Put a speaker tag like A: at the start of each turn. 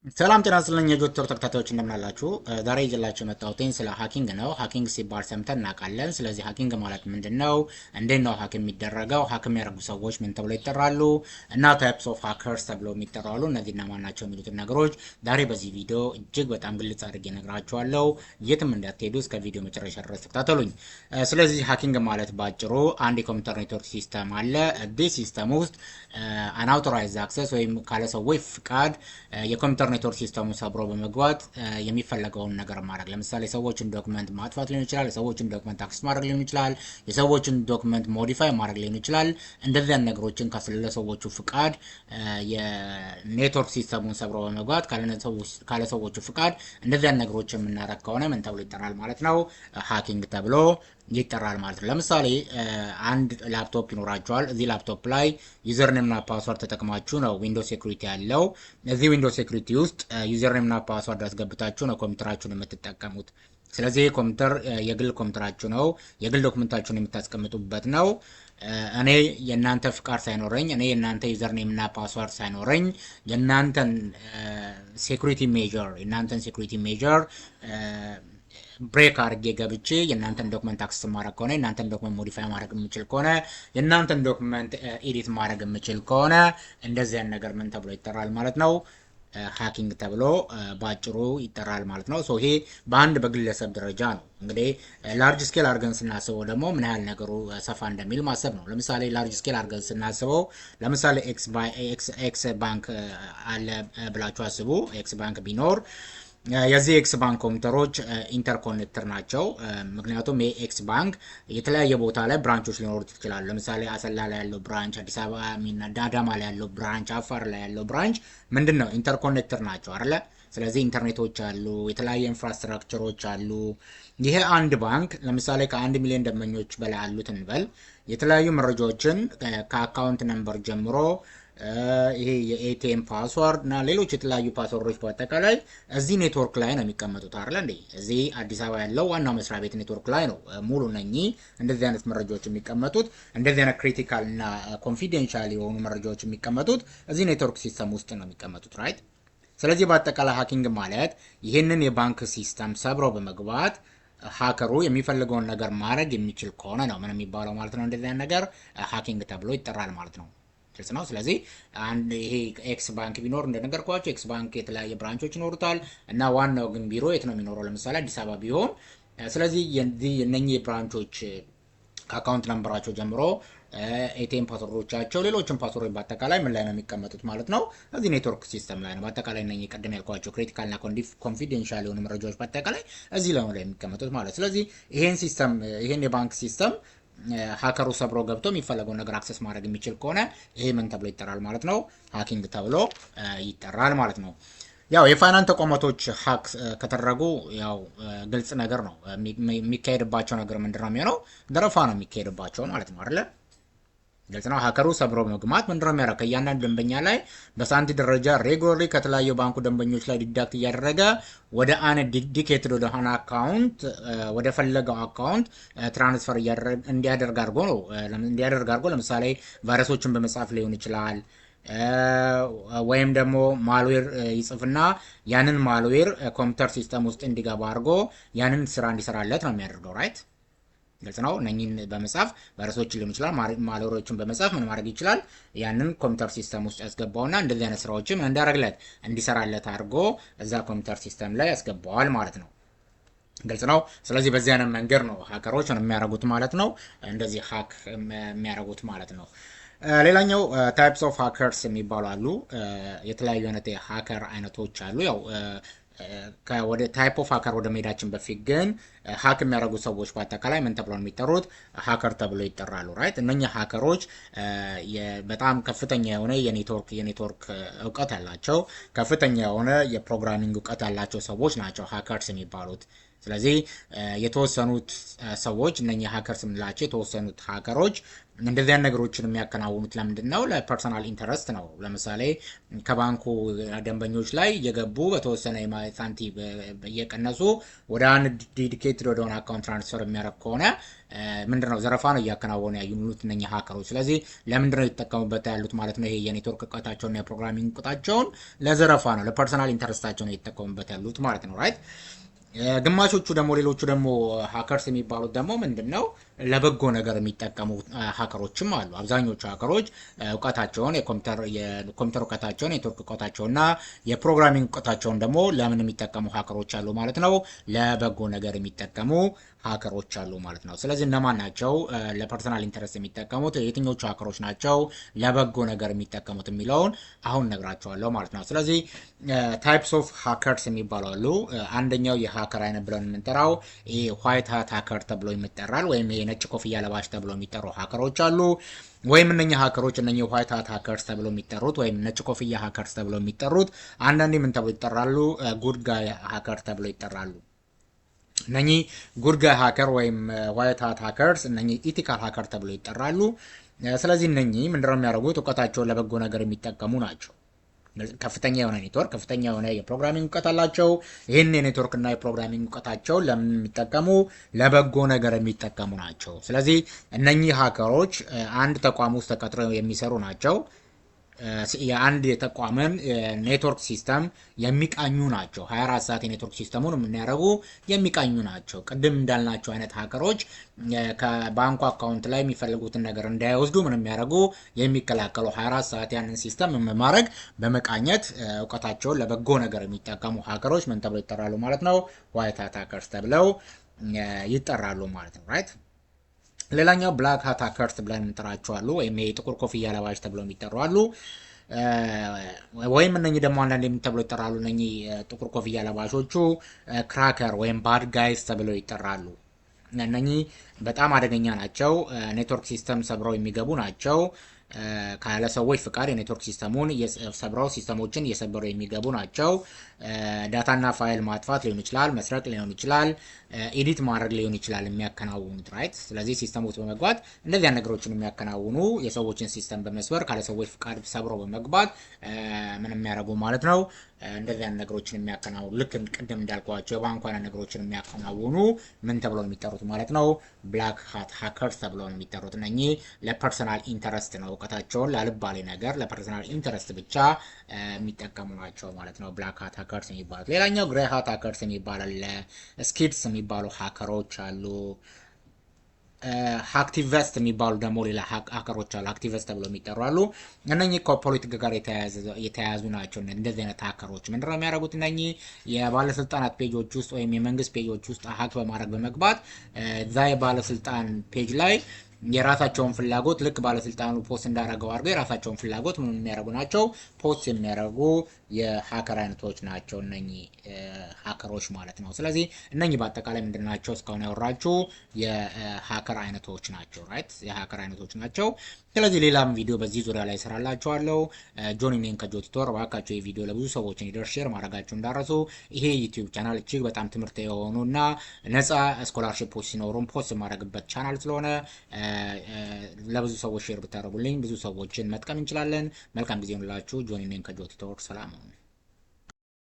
A: ሰላም ጤና ይስጥልኝ የዶክተር ተከታታዮች እንደምን አላችሁ? ዛሬ ይዤላችሁ የመጣሁት ስለ ሃኪንግ ነው። ሃኪንግ ሲባል ሰምተን እናውቃለን። ስለዚህ ሃኪንግ ማለት ምንድን ነው? እንዴት ነው ሃክ የሚደረገው? ሃክ የሚያደርጉ ሰዎች ምን ተብለው ይጠራሉ? እና ታይፕስ ኦፍ ሃከርስ ተብለው የሚጠራሉ እነዚህና ማን ናቸው የሚሉትን ነገሮች ዛሬ በዚህ ቪዲዮ እጅግ በጣም ግልጽ አድርጌ እነግራችኋለሁ። የትም እንዳትሄዱ እስከ ቪዲዮ መጨረሻ ድረስ ተከታተሉኝ። ስለዚህ ሃኪንግ ማለት ባጭሩ አንድ የኮምፒውተር ኔትወርክ ሲስተም አለ። እዚህ ሲስተም ውስጥ አንአውቶራይዝድ አክሰስ ወይም ካለ ሰዎች ፍቃድ የኮምፒውተር ኔትወርክ ሲስተሙ ሰብሮ በመግባት የሚፈለገውን ነገር ማድረግ፣ ለምሳሌ ሰዎችን ዶክመንት ማጥፋት ሊሆን ይችላል፣ የሰዎችን ዶክመንት አክሰስ ማድረግ ሊሆን ይችላል፣ የሰዎችን ዶክመንት ሞዲፋይ ማድረግ ሊሆን ይችላል። እንደዚያን ነገሮችን ካለሰዎቹ ፍቃድ የኔትወርክ ሲስተሙን ሰብሮ በመግባት ካለሰዎቹ ፍቃድ እንደዚያን ነገሮች የምናደርግ ከሆነ ምን ተብሎ ይጠራል ማለት ነው? ሃኪንግ ተብሎ ይጠራል ማለት ነው። ለምሳሌ አንድ ላፕቶፕ ይኖራቸዋል። እዚህ ላፕቶፕ ላይ ዩዘርኔም እና ፓስወርድ ተጠቅማችሁ ነው ዊንዶውስ ሴኩሪቲ ያለው። እዚህ ዊንዶውስ ሴኩሪቲ ውስጥ ዩዘርኔም እና ፓስወርድ አስገብታችሁ ነው ኮምፒውተራችሁን የምትጠቀሙት። ስለዚህ ኮምፒውተር የግል ኮምፒውተራችሁ ነው፣ የግል ዶክመንታችሁን የምታስቀምጡበት ነው። እኔ የእናንተ ፍቃድ ሳይኖረኝ፣ እኔ የእናንተ ዩዘርኔም እና ፓስወርድ ሳይኖረኝ የእናንተን ሴኩሪቲ ሜጀር ብሬክ አድርጌ ገብቼ የእናንተን ዶክመንት አክሰስ ማድረግ ከሆነ የእናንተን ዶክመንት ሞዲፋይ ማድረግ የምችል ከሆነ የእናንተን ዶክመንት ኤዲት ማድረግ የምችል ከሆነ እንደዚያን ነገር ምን ተብሎ ይጠራል ማለት ነው? ሃኪንግ ተብሎ በአጭሩ ይጠራል ማለት ነው። ይሄ በአንድ በግለሰብ ደረጃ ነው። እንግዲህ ላርጅ ስኬል አድርገን ስናስበው ደግሞ ምን ያህል ነገሩ ሰፋ እንደሚል ማሰብ ነው። ለምሳሌ ላርጅ ስኬል አድርገን ስናስበው ለምሳሌ ኤክስ ባንክ አለ ብላችሁ አስቡ። ኤክስ ባንክ ቢኖር የዚህ ኤክስ ባንክ ኮምፒውተሮች ኢንተርኮኔክተር ናቸው። ምክንያቱም የኤክስ ባንክ የተለያየ ቦታ ላይ ብራንቾች ሊኖሩት ይችላሉ። ለምሳሌ አሰላ ላይ ያለው ብራንች፣ አዲስ አበባ አዳማ ላይ ያለው ብራንች፣ አፋር ላይ ያለው ብራንች ምንድን ነው? ኢንተርኮኔክተር ናቸው አይደለ? ስለዚህ ኢንተርኔቶች አሉ፣ የተለያየ ኢንፍራስትራክቸሮች አሉ። ይሄ አንድ ባንክ ለምሳሌ ከ1 ሚሊዮን ደንበኞች በላይ አሉት እንበል። የተለያዩ መረጃዎችን ከአካውንት ነምበር ጀምሮ ይሄ የኤቲኤም ፓስወርድ እና ሌሎች የተለያዩ ፓስወርዶች በአጠቃላይ እዚህ ኔትወርክ ላይ ነው የሚቀመጡት አይደል እንዴ? እዚህ አዲስ አበባ ያለው ዋናው መስሪያ ቤት ኔትወርክ ላይ ነው ሙሉ ነኚህ እንደዚህ አይነት መረጃዎች የሚቀመጡት። እንደዚህ አይነት ክሪቲካል እና ኮንፊደንሻል የሆኑ መረጃዎች የሚቀመጡት እዚህ ኔትወርክ ሲስተም ውስጥ ነው የሚቀመጡት ራይት። ስለዚህ በአጠቃላይ ሃኪንግ ማለት ይህንን የባንክ ሲስተም ሰብሮ በመግባት ሃከሩ የሚፈልገውን ነገር ማድረግ የሚችል ከሆነ ነው ምን የሚባለው ማለት ነው? እንደዚህ አይነት ነገር ሃኪንግ ተብሎ ይጠራል ማለት ነው። ግልጽ ነው። ስለዚህ አንድ ይሄ ኤክስ ባንክ ቢኖር እንደነገርኳቸው ኤክስ ባንክ የተለያየ ብራንቾች ይኖሩታል እና ዋናው ግን ቢሮ የት ነው የሚኖረው? ለምሳሌ አዲስ አበባ ቢሆን ስለዚህ እነኚህ ብራንቾች ከአካውንት ነምበራቸው ጀምሮ ኤቲኤም ፓስወርዶቻቸው፣ ሌሎችም ፓስወርዶች በአጠቃላይ ምን ላይ ነው የሚቀመጡት ማለት ነው? እዚህ ኔትወርክ ሲስተም ላይ ነው። በአጠቃላይ እነኚህ ቀደም ያልኳቸው ክሪቲካል እና ኮንፊደንሻል የሆኑ መረጃዎች በአጠቃላይ እዚህ ላይ ነው የሚቀመጡት ማለት። ስለዚህ ይሄን የባንክ ሲስተም ሃከሩ ሰብሮ ገብቶ የሚፈለገውን ነገር አክሰስ ማድረግ የሚችል ከሆነ ይሄ ምን ተብሎ ይጠራል ማለት ነው? ሃኪንግ ተብሎ ይጠራል ማለት ነው። ያው የፋይናንስ ተቋማቶች ሃክ ከተደረጉ ያው ግልጽ ነገር ነው የሚካሄድባቸው ነገር ምንድነው የሚሆነው? ዘረፋ ነው የሚካሄድባቸው ማለት ነው አይደለ? ግልጽ ነው። ሃከሩ ሰብሮ መግባት ምንድነው የሚያደርገው? ከእያንዳንዱ ደንበኛ ላይ በሳንቲ ደረጃ ሬጉላርሊ ከተለያዩ ባንኩ ደንበኞች ላይ ዲዳክት እያደረገ ወደ አንድ ዲዲኬትድ ወደ ሆነ አካውንት ወደ ፈለገው አካውንት ትራንስፈር እንዲያደርግ አድርጎ ለምሳሌ ቫይረሶችን በመጻፍ ሊሆን ይችላል። ወይም ደግሞ ማልዌር ይጽፍና ያንን ማልዌር ኮምፒውተር ሲስተም ውስጥ እንዲገባ አድርጎ ያንን ስራ እንዲሰራለት ነው የሚያደርገው ራይት። ግልጽ ነው። እነኚህን በመጻፍ ቫይረሶችን ሊሆን ይችላል ማልዌሮችን በመጻፍ ምን ማድረግ ይችላል? ያንን ኮምፒውተር ሲስተም ውስጥ ያስገባውና እንደዚህ አይነት ስራዎችን እንዲሰራለት አድርጎ እዛ ኮምፒውተር ሲስተም ላይ ያስገባዋል ማለት ነው። ግልጽ ነው። ስለዚህ በዚህ አይነት መንገድ ነው ሃከሮች የሚያደርጉት ማለት ነው። እንደዚህ ሃክ የሚያደርጉት ማለት ነው። ሌላኛው ታይፕስ ኦፍ ሃከርስ የሚባሉ አሉ። የተለያዩ አይነት የሃከር አይነቶች አሉ። ያው ወደ ታይፕ ኦፍ ሃከር ወደ መሄዳችን በፊት ግን ሃክ የሚያደርጉ ሰዎች በአጠቃላይ ምን ተብለው ነው የሚጠሩት? ሃከር ተብሎ ይጠራሉ ራይት። እነኛ ሃከሮች በጣም ከፍተኛ የሆነ የኔትወርክ እውቀት ያላቸው፣ ከፍተኛ የሆነ የፕሮግራሚንግ እውቀት ያላቸው ሰዎች ናቸው ሃከርስ የሚባሉት። ስለዚህ የተወሰኑት ሰዎች እነኚህ ሀከርስ የምንላቸው የተወሰኑት ሀከሮች እንደዚህ አይነት ነገሮችን የሚያከናውኑት ለምንድን ነው? ለፐርሰናል ኢንተረስት ነው። ለምሳሌ ከባንኩ ደንበኞች ላይ የገቡ በተወሰነ ሳንቲም እየቀነሱ ወደ አንድ ዲዲኬትድ ወደሆነ አካውንት ትራንስፈር የሚያደርግ ከሆነ ምንድነው? ዘረፋ ነው እያከናወኑ ያሉት እነኚህ ሀከሮች። ስለዚህ ለምንድነው የተጠቀሙበት ያሉት ማለት ነው? ይሄ የኔትወርክ እውቀታቸውና የፕሮግራሚንግ እውቀታቸውን ለዘረፋ ነው፣ ለፐርሰናል ኢንተረስታቸው ነው የተጠቀሙበት ያሉት ማለት ነው። ራይት። ግማሾቹ ደግሞ ሌሎቹ ደግሞ ሀከርስ የሚባሉት ደግሞ ምንድን ነው? ለበጎ ነገር የሚጠቀሙ ሀከሮችም አሉ። አብዛኞቹ ሀከሮች እውቀታቸውን የኮምፒውተር እውቀታቸውን የኔትወርክ እውቀታቸውና የፕሮግራሚንግ እውቀታቸውን ደግሞ ለምን የሚጠቀሙ ሀከሮች አሉ ማለት ነው? ለበጎ ነገር የሚጠቀሙ ሀከሮች አሉ ማለት ነው። ስለዚህ እነማን ናቸው ለፐርሰናል ኢንተረስት የሚጠቀሙት? የትኞቹ ሀከሮች ናቸው ለበጎ ነገር የሚጠቀሙት የሚለውን አሁን ነግራቸዋለሁ ማለት ነው። ስለዚህ ታይፕስ ኦፍ ሀከርስ የሚባሉ አሉ። አንደኛው የሀከር አይነት ብለን የምንጠራው ይሄ ዋይት ሃት ሀከር ተብሎ ይጠራል። ወይም ነጭ ኮፍያ ለባሽ ተብሎ የሚጠሩ ሀከሮች አሉ። ወይም እነኚህ ሀከሮች እነኚህ ዋይት ሃት ሀከርስ ተብሎ የሚጠሩት ወይም ነጭ ኮፍያ ሀከርስ ተብሎ የሚጠሩት አንዳንዴ ምን ተብሎ ይጠራሉ? ጉድ ጋይ ሀከር ተብሎ ይጠራሉ። እነኚህ ጉድ ጋይ ሀከር ወይም ዋይት ሃት ሀከርስ እነኚህ ኢቲካል ሀከር ተብሎ ይጠራሉ። ስለዚህ እነኚህ ምንድነው የሚያደርጉት? እውቀታቸውን ለበጎ ነገር የሚጠቀሙ ናቸው። ከፍተኛ የሆነ ኔትወርክ ከፍተኛ የሆነ የፕሮግራሚንግ እውቀት አላቸው። ይህን የኔትወርክ እና የፕሮግራሚንግ እውቀታቸው ለምን የሚጠቀሙ? ለበጎ ነገር የሚጠቀሙ ናቸው። ስለዚህ እነኚህ ሀከሮች አንድ ተቋም ውስጥ ተቀጥረው የሚሰሩ ናቸው። የአንድ የተቋምን ኔትወርክ ሲስተም የሚቃኙ ናቸው። 24 ሰዓት የኔትወርክ ሲስተሙን የምናደርጉ የሚቃኙ ናቸው። ቅድም እንዳልናቸው አይነት ሀከሮች ከባንኩ አካውንት ላይ የሚፈልጉትን ነገር እንዳይወስዱ ምን የሚያደርጉ የሚከላከሉ 24 ሰዓት ያንን ሲስተም በማድረግ በመቃኘት እውቀታቸውን ለበጎ ነገር የሚጠቀሙ ሀከሮች ምን ተብለው ይጠራሉ ማለት ነው? ዋይት ሃት ሀከርስ ተብለው ይጠራሉ ማለት ነው። ራይት። ሌላኛው ብላክ ሃት ሀከርስ ብለን እንጠራቸዋሉ። ወይም የጥቁር ኮፍያ ለባሽ ተብለው የሚጠሩ አሉ። ወይም እነኚህ ደግሞ አንዳንድ ተብለው ይጠራሉ። እነኚህ ጥቁር ኮፍያ ለባሾቹ ክራከር ወይም ባድ ጋይስ ተብለው ይጠራሉ። እነኚህ በጣም አደገኛ ናቸው። ኔትወርክ ሲስተም ሰብረው የሚገቡ ናቸው። ካለ ሰዎች ፍቃድ የኔትወርክ ሲስተሙን ሰብረው ሲስተሞችን እየሰበሩ የሚገቡ ናቸው። ዳታና ፋይል ማጥፋት ሊሆን ይችላል፣ መስረቅ ሊሆን ይችላል፣ ኤዲት ማድረግ ሊሆን ይችላል የሚያከናውኑት። ራይት። ስለዚህ ሲስተም ውስጥ በመግባት እንደዚያ ነገሮችን የሚያከናውኑ የሰዎችን ሲስተም በመስበር ካለ ሰዎች ፍቃድ ሰብረው በመግባት ምን የሚያደርጉ ማለት ነው? እንደዚያ ነገሮችን የሚያከናውኑ ልክ ቅድም እንዳልኳቸው የባንክ አይነት ነገሮችን የሚያከናውኑ ምን ተብሎ ነው የሚጠሩት ማለት ነው? ብላክ ሃት ሀከርስ ተብሎ ነው የሚጠሩት። እነኚህ ለፐርሰናል ኢንተረስት ነው እውቀታቸውን ላልባሌ ነገር ለፐርሰናል ኢንተረስት ብቻ የሚጠቀሙ ናቸው ማለት ነው። ብላክ ሃት ሀከርስ የሚባሉት። ሌላኛው ግሬ ሃት ሀከርስ የሚባላል። ስኪድስ የሚባሉ ሀከሮች አሉ። አክቲቪስት የሚባሉ ደግሞ ሌላ ሀከሮች አሉ። አክቲቪስት ተብሎ የሚጠሩ አሉ። እነኚህ ከፖለቲካ ጋር የተያያዙ ናቸው። እንደዚህ አይነት ሀከሮች ምንድነው የሚያደርጉት? እነኚህ የባለስልጣናት ፔጆች ውስጥ ወይም የመንግስት ፔጆች ውስጥ ሀክ በማድረግ በመግባት እዛ የባለስልጣን ፔጅ ላይ የራሳቸውን ፍላጎት ልክ ባለስልጣኑ ፖስት እንዳደረገው አድርገው የራሳቸውን ፍላጎት ምን የሚያደርጉ ናቸው? ፖስት የሚያደርጉ የሀከር አይነቶች ናቸው እነኚህ ሀከሮች ማለት ነው። ስለዚህ እነኚህ በአጠቃላይ ምንድን ናቸው? እስካሁን ያወራችሁ የሀከር አይነቶች ናቸው። ራይት። የሀከር አይነቶች ናቸው። ስለዚህ ሌላም ቪዲዮ በዚህ ዙሪያ ላይ እሰራላችኋለሁ። ጆኒ ኔን ከጆ ቲቶር። እባካችሁ የቪዲዮ ለብዙ ሰዎች እንዲደርስ ሼር ማድረጋችሁ እንዳረሱ። ይሄ ዩቲዩብ ቻናል እጅግ በጣም ትምህርት የሆኑና ነፃ ስኮላርሺፖች ሲኖሩም ፖስት የማድረግበት ቻናል ስለሆነ ለብዙ ሰዎች ሼር ብታደርጉልኝ ብዙ ሰዎችን መጥቀም እንችላለን። መልካም ጊዜ ይሁንላችሁ። ጆኒ ኔን ከጆ ቲቶር። ሰላም።